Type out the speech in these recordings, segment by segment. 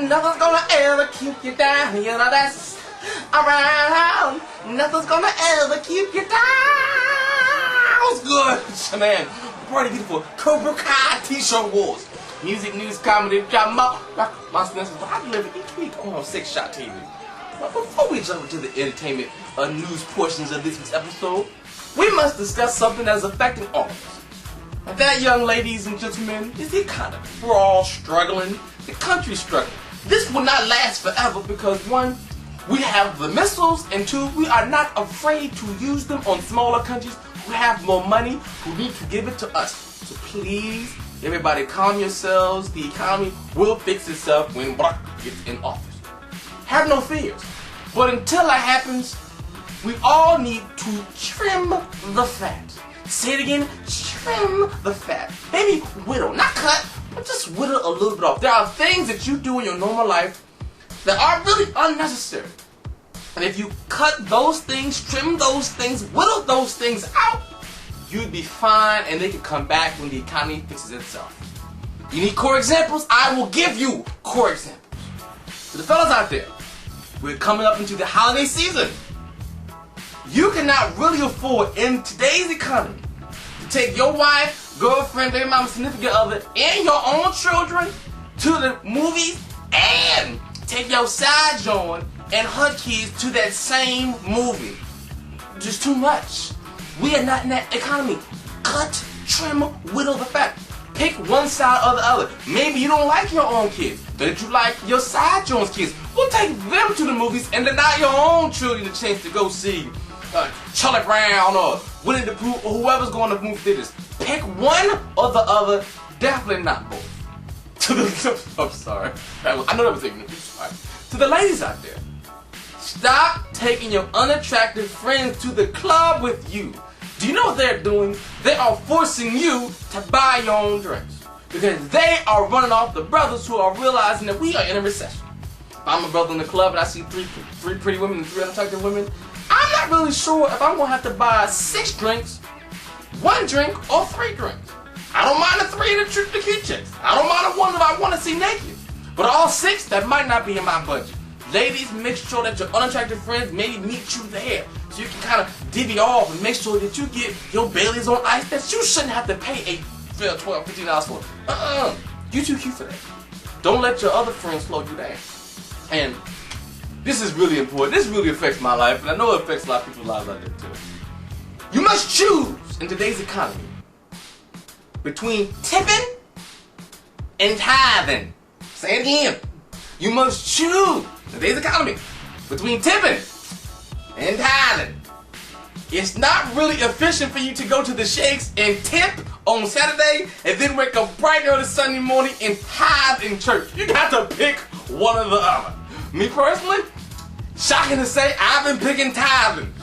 Nothing's gonna ever keep you down, you know that's around. Nothing's gonna ever keep you down. What's good, man? Bari the Beautiful, Cobra Kai T-shirt wars. Music, news, comedy, drama, my sponsors. I deliver each week on SixShot TV. But before we jump into the entertainment news portions of this week's episode, we must discuss something that is affecting all of us. And that, young ladies and gentlemen, is the economy. We're all struggling. The country's struggling. This will not last forever because, one, we have the missiles, and two, we are not afraid to use them on smaller countries who have more money, who need to give it to us. So please, everybody calm yourselves. The economy will fix itself when Barack gets in office. Have no fears. But until that happens, we all need to trim the fat. Say it again, trim the fat. Maybe whittle, not cut, but just whittle a little bit off. There are things that you do in your normal life that are really unnecessary. And if you cut those things, trim those things, whittle those things out, you'd be fine and they can come back when the economy fixes itself. You need core examples? I will give you core examples. To the fellas out there, we're coming up into the holiday season. You cannot really afford in today's economy to take your wife, girlfriend, baby mama, significant other, and your own children to the movies and take your side joint and her kids to that same movie. Just too much. We are not in that economy. Cut, trim, whittle the fat. Pick one side or the other. Maybe you don't like your own kids, but you like your side joint's kids. We'll take them to the movies and deny your own children the chance to go see Charlie Brown or Winnie the Pooh or whoever's going to movie theaters. Pick one or the other, definitely not both. I'm sorry. I know that was ignorant. To the ladies out there, stop taking your unattractive friends to the club with you. Do you know what they're doing? They are forcing you to buy your own drinks because they are running off the brothers who are realizing that we are in a recession. If I'm a brother in the club and I see three pretty women and three unattractive women, I'm not really sure if I'm going to have to buy 6 drinks, 1 drink, or 3 drinks. I don't mind the 3 the cute chicks. I don't mind the 1 if I want to see naked. But all 6, that might not be in my budget. Ladies, make sure that your unattractive friends maybe meet you there so you can kind of divvy off and make sure that you get your Baileys on ice that you shouldn't have to pay $12, $15 for. You too cute for that. Don't let your other friends slow you down. And this is really important. This really affects my life, and I know it affects a lot of people's lives out there too. You must choose in today's economy between tipping and tithing. Say it again. You must choose in today's economy between tipping and tithing. It's not really efficient for you to go to the shakes and tip on Saturday and then wake up bright early Sunday morning and tithe in church. You got to pick one or the other. Me personally, shocking to say, I've been picking tithing.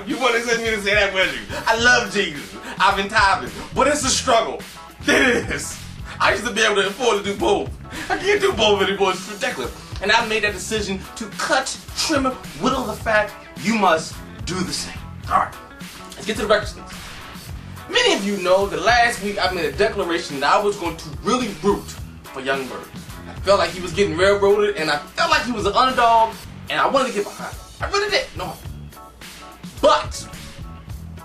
You wouldn't expect me to say that, would you? I love Jesus. I've been tithing. But it's a struggle. It is. I used to be able to afford to do both. I can't do both anymore. It's ridiculous. And I made that decision to cut, trim, whittle the fat. You must do the same. Alright, let's get to the record things. Many of you know that last week I made a declaration that I was going to really root for Yung Berg. I felt like he was getting railroaded, and I felt like he was an underdog, and I wanted to get behind him. I really did. No. But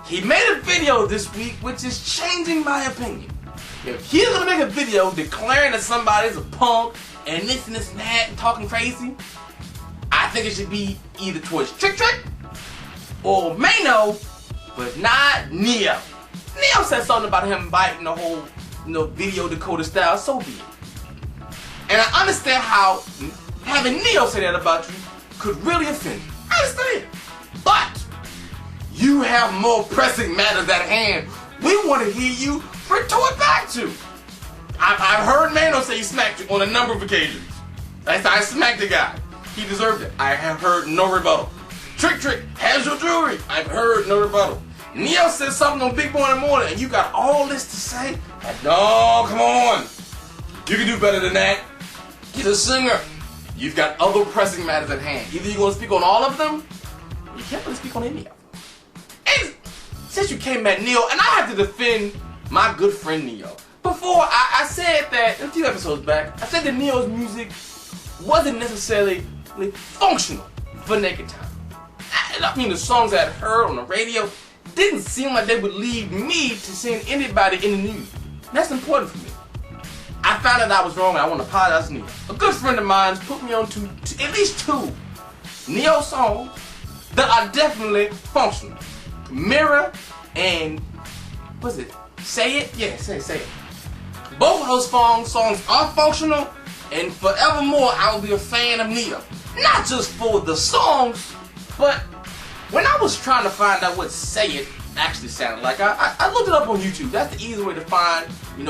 he made a video this week which is changing my opinion. If he's going to make a video declaring that somebody's a punk and this and that and talking crazy, I think it should be either towards Trick or Maino, but not Neo. Neo said something about him biting the whole video decoder style, so be it. And I understand how having Neo say that about you could really offend you. I understand. But you have more pressing matters at hand. We want to hear you retort back to. I've heard Maino say he smacked you on a number of occasions. I smacked the guy. He deserved it. I have heard no rebuttal. Trick has your jewelry. I've heard no rebuttal. Neo said something on Big Boy in the morning, and you got all this to say? No, come on. You can do better than that. He's a singer. You've got other pressing matters at hand. Either you're going to speak on all of them, or you can't really speak on any of them. And since you came at Neo, and I have to defend my good friend Neo, but before, I said that, a few episodes back, I said that Neo's music wasn't necessarily functional for Nekkid time. I mean, the songs I had heard on the radio didn't seem like they would lead me to seeing anybody in the news. That's important for me. I found out I was wrong and I want to apologize to Neo. A good friend of mine put me on to at least 2 Neo songs that are definitely functional. Mirror and, what's it? Say It? Yeah, Say It. Both of those songs are functional, and forevermore I will be a fan of Neo. Not just for the songs, but when I was trying to find out what Say It actually sounded like, I looked it up on YouTube. That's the easy way to find,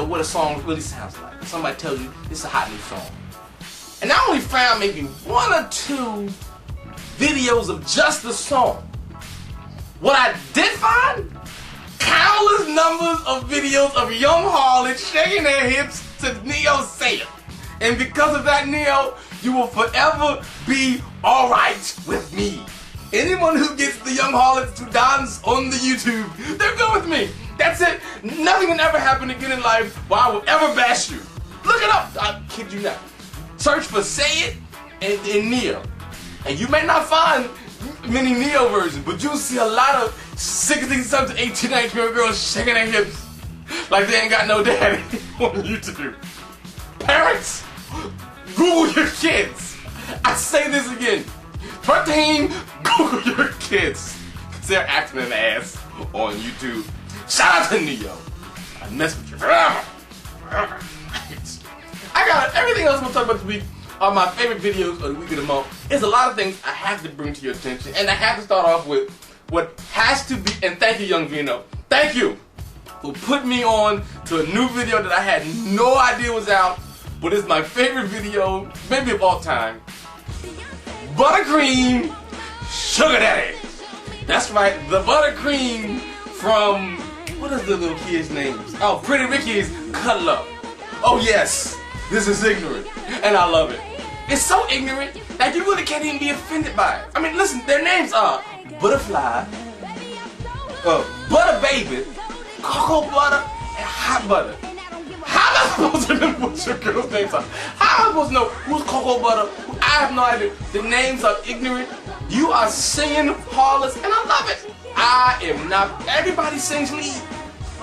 what a song really sounds like. When somebody tells you it's a hot new song. And I only found maybe 1 or 2 videos of just the song. What I did find? Countless numbers of videos of young harlots shaking their hips to Neo's Say It. And because of that, Neo, you will forever be alright with me. Anyone who gets the young harlots to dance on the YouTube, they're good with me. That's it. Nothing can ever happen again in life where I will ever bash you. Look it up. I kid you not. Search for Say It and Neo. And you may not find many Neo versions, but you'll see a lot of 16, 17, 18, 19-year-old girls shaking their hips like they ain't got no daddy on YouTube. Parents, Google your kids. I say this again. 13, Google your kids. Because they're acting an ass on YouTube. Shout out to Neo. I mess with you. I got everything else I'm going to talk about this week are my favorite videos of the week of the month. There's a lot of things I have to bring to your attention. And I have to start off with what has to be, and thank you, Young Vino. Thank you for putting me on to a new video that I had no idea was out. But it's my favorite video, maybe of all time. Buttercream Sugar Daddy. That's right, the buttercream from, what is the little kid's name? Oh, Pretty Ricky's Cuddle Up. Oh yes, this is ignorant, and I love it. It's so ignorant that you really can't even be offended by it. I mean, listen, their names are Butterfly, Butter Baby, Cocoa Butter, and Hot Butter. How am I supposed to remember what your girl's names are? How am I supposed to know who's Cocoa Butter? I have no idea. The names are ignorant. You are singing harlots, and I love it. I am not. Everybody sings lead.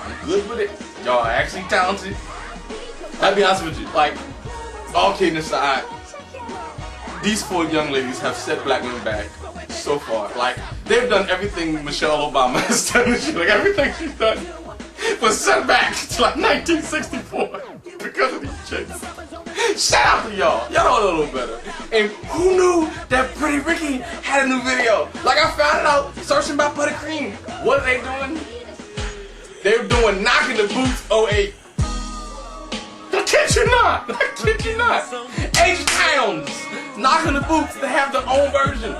I'm good with it. Y'all are actually talented. I'll be honest with you. Like, all kidding aside, these 4 young ladies have set black women back so far. Like, they've done everything Michelle Obama has done. Like, everything she's done was set back to like 1964 because of these chicks. Shout out to y'all. Y'all know a little better. And who knew that Pretty Ricky had a new video? Like, I found it out searching by Buttercream. What are they doing? They're doing Knocking the Boots 08. I kid you not. I kid you not. H-Towns Knocking the Boots. They have their own version.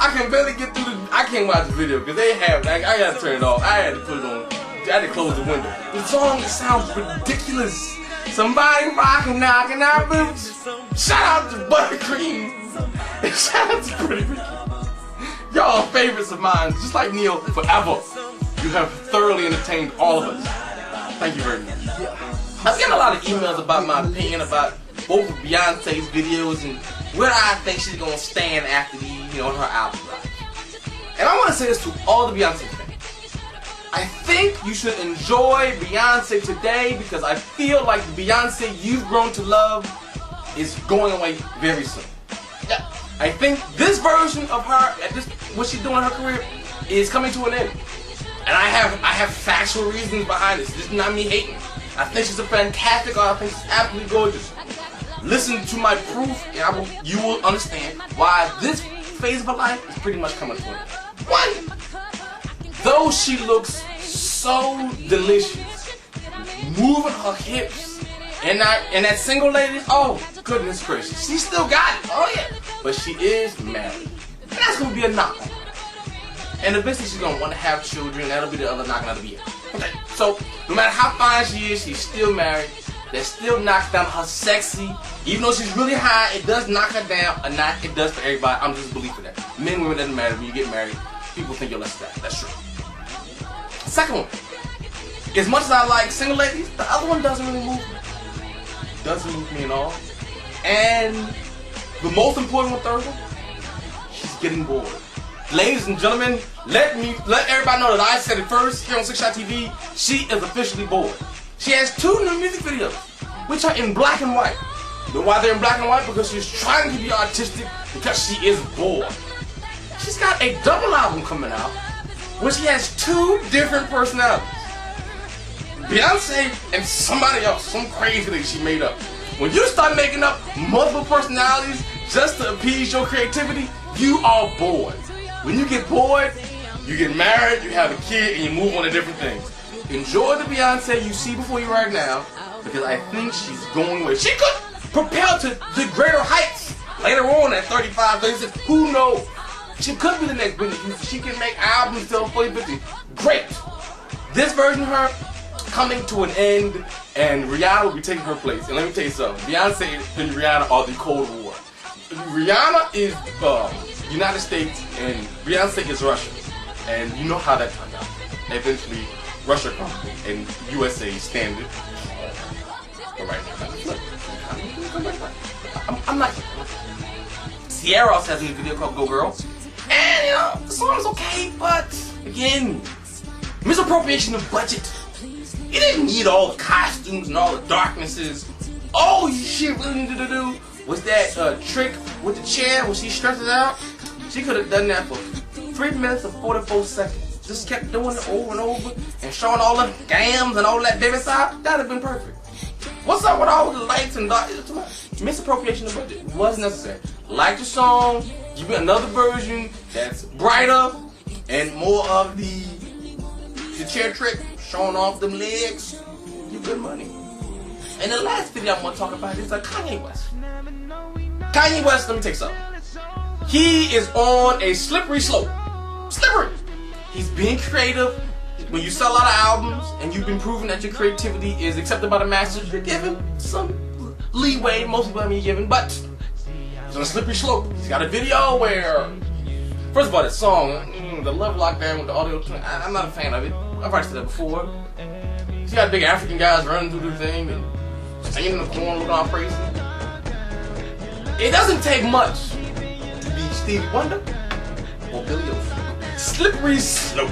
I can barely get through the. I can't watch the video because they have. I gotta turn it off. I had to put it on. I had to close the window. The song sounds ridiculous. Somebody rockin', knockin' our boots. Shout out to Buttercream. And shout out to Pretty Ricky. Y'all are favorites of mine, just like Neo, forever. You have thoroughly entertained all of us. Thank you very much. I've gotten a lot of emails about my opinion about both of Beyonce's videos and where I think she's gonna stand after the, her album. And I want to say this to all the Beyonce fans. I think you should enjoy Beyonce today because I feel like the Beyonce you've grown to love is going away very soon. Yeah. I think this version of her, what she's doing in her career, is coming to an end. And I have factual reasons behind this. This is not me hating. I think she's a fantastic artist. I think she's absolutely gorgeous. Listen to my proof, and you will understand why this phase of her life is pretty much coming to an end. One, though she looks so delicious, moving her hips, and that single lady, oh goodness gracious, she still got it, oh yeah, but she is married, and that's gonna be a knock on her. And eventually she's gonna want to have children, that'll be the other knock on her. Okay, so no matter how fine she is, she's still married. That still knocks down her sexy. Even though she's really high, it does knock her down a notch. It does for everybody. I'm just a believer that. Men, women, doesn't matter. When you get married, people think you're less than that. That's true. Second one. As much as I like single ladies, the other one doesn't really move me. Doesn't move me at all. And the most important one, third one, she's getting bored. Ladies and gentlemen, let everybody know that I said it first here on SixShot TV. She is officially bored. She has 2 new music videos, which are in black and white. You know why they're in black and white? Because she's trying to be artistic, because she is bored. She's got a double album coming out, where she has 2 different personalities. Beyonce and somebody else, some crazy thing she made up. When you start making up multiple personalities just to appease your creativity, you are bored. When you get bored, you get married, you have a kid, and you move on to different things. Enjoy the Beyonce you see before you right now, because I think she's going away. She could propel to greater heights later on at 35, 36. Who knows? She could be the next Whitney Houston. She can make albums till 40, 50. Great. This version of her coming to an end, and Rihanna will be taking her place. And let me tell you something. Beyonce and Rihanna are the Cold War. Rihanna is United States, and Beyonce is Russia. And you know how that turned out. Eventually, Russia crumbled, and USA standard. But right now, I'm not. Sierra also has a new video called Go Girl. And, you know, the song's okay, but, again, misappropriation of budget. You didn't need all the costumes and all the darknesses. All she really needed to do was that trick with the chair when she stretched it out. She could have done that for 3 minutes and 44 seconds. Just kept doing it over and over and showing all the gams and all that baby side. That'd have been perfect. What's up with all the lights and dark? Misappropriation of budget wasn't necessary. Like the song, give me another version that's brighter and more of the chair trick, showing off them legs. You good money. And the last video I'm gonna talk about is Kanye West. Kanye West, let me take something. He is on a slippery slope. Slippery. He's being creative. When you sell a lot of albums and you've been proving that your creativity is accepted by the masses, you're given some leeway. Most people haven't been given, but he's on a slippery slope. He's got a video where, first of all, that song, the Love Lockdown with the audio, I'm not a fan of it. I've already said that before. He's got big African guys running through the thing and singing in the corn, looking all crazy. It doesn't take much to be Stevie Wonder or Billy Ocean. Slippery slope.